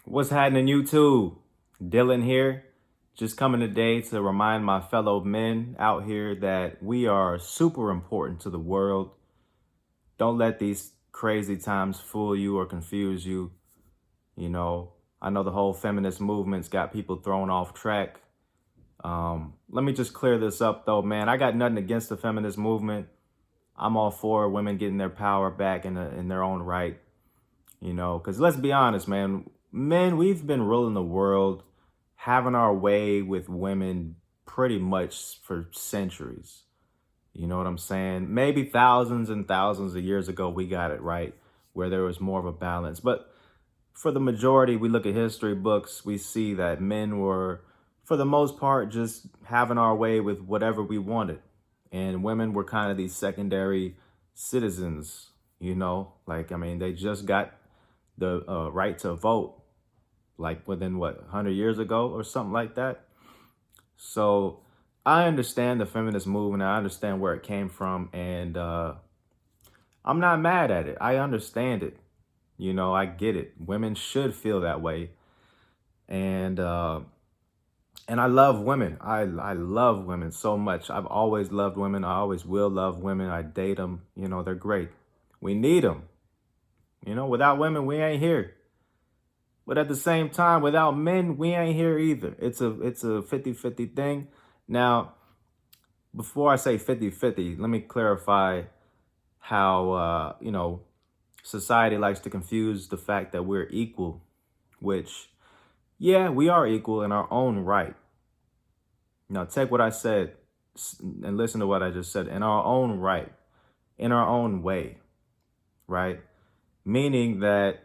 What's happening, YouTube? Dylan here. Just coming today to remind my fellow men out here that we are super important to the world. Don't let these crazy times fool you or confuse you. I know the whole feminist movement's got people thrown off track. Let me just clear this up though, man. I got nothing against the feminist movement. I'm all for women getting their power back in their own right. Because let's be honest, man. Men, we've been ruling the world, having our way with women pretty much for centuries. You know what I'm saying? Maybe thousands and thousands of years ago, we got it right, where there was more of a balance. But for the majority, we look at history books, we see that men were, for the most part, just having our way with whatever we wanted. And women were kind of these secondary citizens, they just got the right to vote like within 100 years ago or something like that. So I understand the feminist movement. I understand where it came from, and I'm not mad at it. I understand it. I get it. Women should feel that way. And I love women. I love women so much. I've always loved women. I always will love women. I date them. They're great. We need them. Without women, we ain't here. But at the same time, without men, we ain't here either. It's a 50-50 thing. Now, before I say 50-50, let me clarify how, society likes to confuse the fact that we're equal, which, yeah, we are equal in our own right. Now, take what I said and listen to what I just said. In our own right, in our own way, right? Meaning that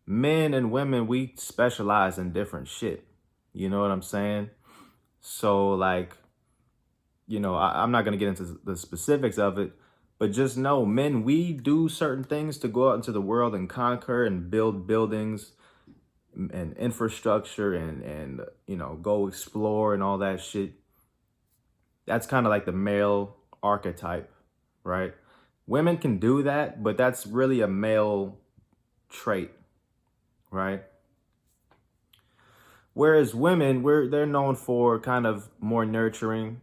men and women, we specialize in different shit. You know what I'm saying? So I'm not going to get into the specifics of it, but just know, men, we do certain things to go out into the world and conquer and build buildings and infrastructure and go explore and all that shit. That's kind of like the male archetype, right? Women can do that, but that's really a male trait, right? Whereas women, they're known for kind of more nurturing,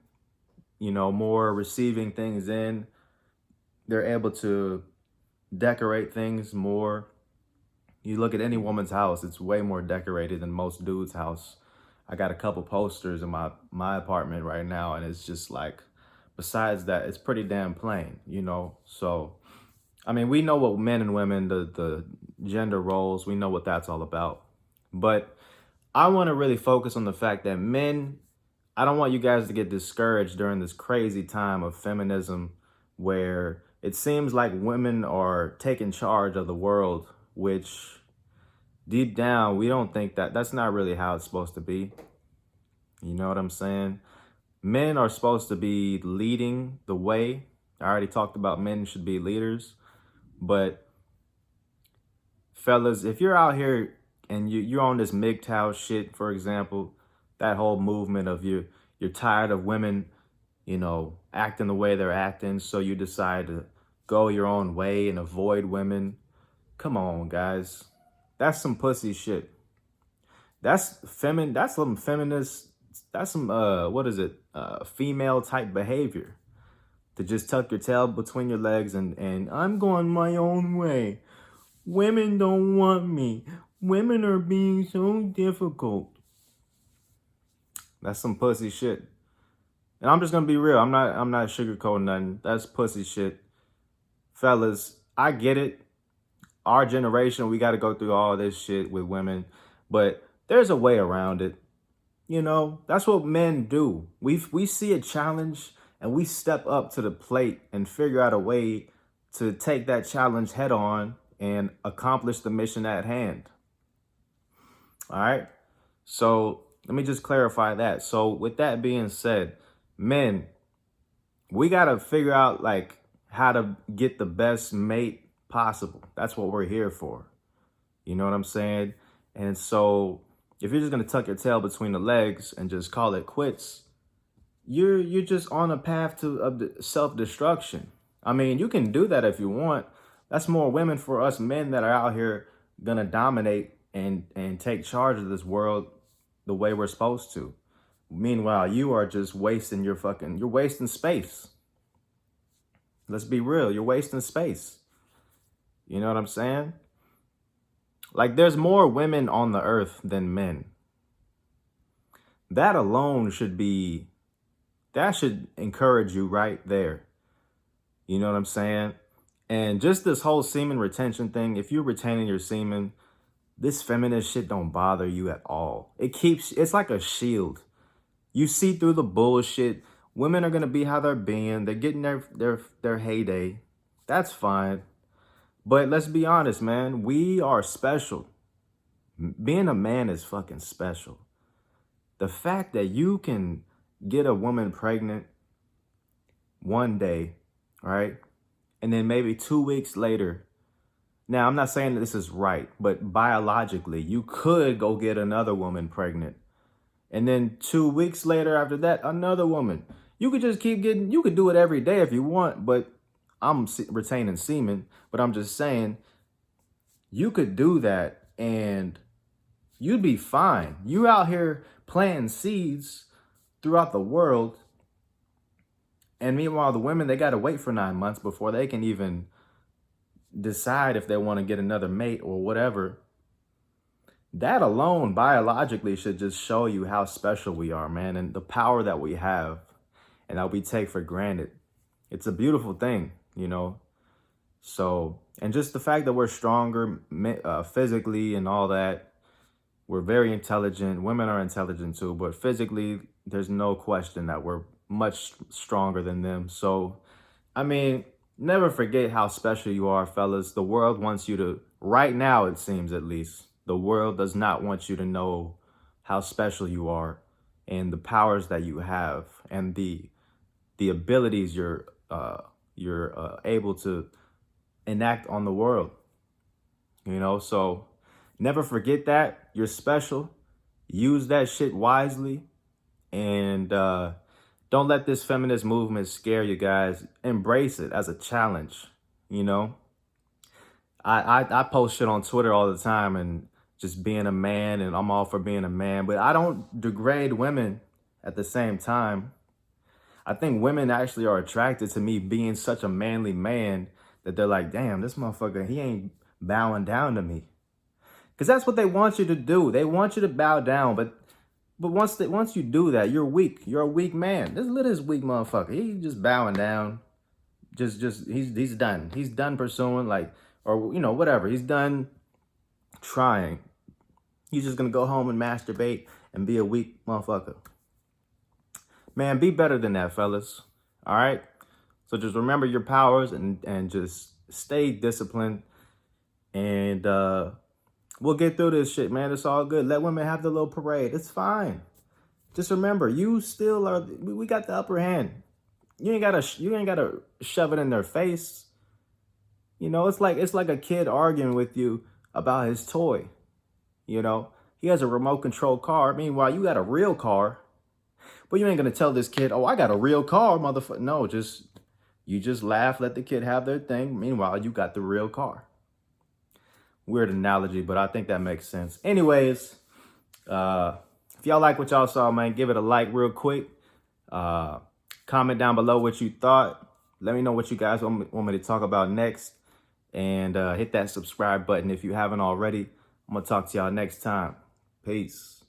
more receiving things in. They're able to decorate things more. You look at any woman's house, it's way more decorated than most dudes' house. I got a couple posters in my apartment right now, and it's just like, besides that, it's pretty damn plain, So, we know what men and women, the gender roles, we know what that's all about. But I want to really focus on the fact that men, I don't want you guys to get discouraged during this crazy time of feminism where it seems like women are taking charge of the world, which deep down, we don't think that's not really how it's supposed to be. You know what I'm saying? Men are supposed to be leading the way. I already talked about men should be leaders. But fellas, if you're out here and you're on this MGTOW shit, for example, that whole movement of you're tired of women, acting the way they're acting, so you decide to go your own way and avoid women. Come on, guys. That's some pussy shit. That's some feminist, that's some, female type behavior. To just tuck your tail between your legs and I'm going my own way. Women don't want me. Women are being so difficult. That's some pussy shit. And I'm just gonna be real. I'm not sugarcoating nothing. That's pussy shit. Fellas, I get it. Our generation, we got to go through all this shit with women, but there's a way around it. That's what men do. We see a challenge and we step up to the plate and figure out a way to take that challenge head on and accomplish the mission at hand. All right. So let me just clarify that. So with that being said, men, we got to figure out how to get the best mate possible. That's what we're here for. You know what I'm saying? And so if you're just going to tuck your tail between the legs and just call it quits, you're just on a path to self-destruction. You can do that if you want. That's more women for us men that are out here going to dominate and take charge of this world the way we're supposed to. Meanwhile, you are just wasting you're wasting space. Let's be real, you're wasting space. You know what I'm saying? Like, there's more women on the earth than men. That alone that should encourage you right there. You know what I'm saying? And just this whole semen retention thing, if you're retaining your semen, this feminist shit don't bother you at all. It's like a shield. You see through the bullshit. Women are gonna be how they're being. They're getting their heyday. That's fine. But let's be honest, man. We are special. Being a man is fucking special. The fact that you can get a woman pregnant one day, right? And then maybe 2 weeks later. Now, I'm not saying that this is right, but biologically, you could go get another woman pregnant. And then 2 weeks later after that, another woman. You could just you could do it every day if you want, but I'm retaining semen. But I'm just saying, you could do that and you'd be fine. You out here planting seeds throughout the world. And meanwhile, the women, they got to wait for 9 months before they can even decide if they want to get another mate or whatever. That alone biologically should just show you how special we are, man, and the power that we have and that we take for granted. It's a beautiful thing, you know? So, and just the fact that we're stronger physically and all that, we're very intelligent. Women are intelligent too, but physically, there's no question that we're much stronger than them. So, I mean, never forget how special you are, fellas. The world wants you to, right now it seems at least, the world does not want you to know how special you are and the powers that you have and the abilities you're able to enact on the world. You know, so never forget that. You're special. Use that shit wisely. And don't let this feminist movement scare you guys. Embrace it as a challenge, you know? I post shit on Twitter all the time and just being a man, and I'm all for being a man, but I don't degrade women at the same time. I think women actually are attracted to me being such a manly man that they're like, damn, this motherfucker, he ain't bowing down to me. Because that's what they want you to do. They want you to bow down, but once you do that, you're weak. You're a weak man. Look at this weak motherfucker. He's just bowing down. He's done. He's done pursuing, like, or, you know, whatever. He's done trying. He's just gonna go home and masturbate and be a weak motherfucker. Man, be better than that, fellas. All right? So just remember your powers and just stay disciplined. And we'll get through this shit, man. It's all good. Let women have the little parade. It's fine. Just remember, you still are, we got the upper hand. You ain't gotta shove it in their face. You know, it's like a kid arguing with you about his toy. You know, he has a remote control car. Meanwhile, you got a real car. But you ain't gonna tell this kid, oh, I got a real car, motherfucker. No, you just laugh, let the kid have their thing. Meanwhile, you got the real car. Weird analogy, but I think that makes sense. Anyways, if y'all like what y'all saw, man, give it a like real quick. Comment down below what you thought. Let me know what you guys want me to talk about next. And hit that subscribe button if you haven't already. I'm going to talk to y'all next time. Peace.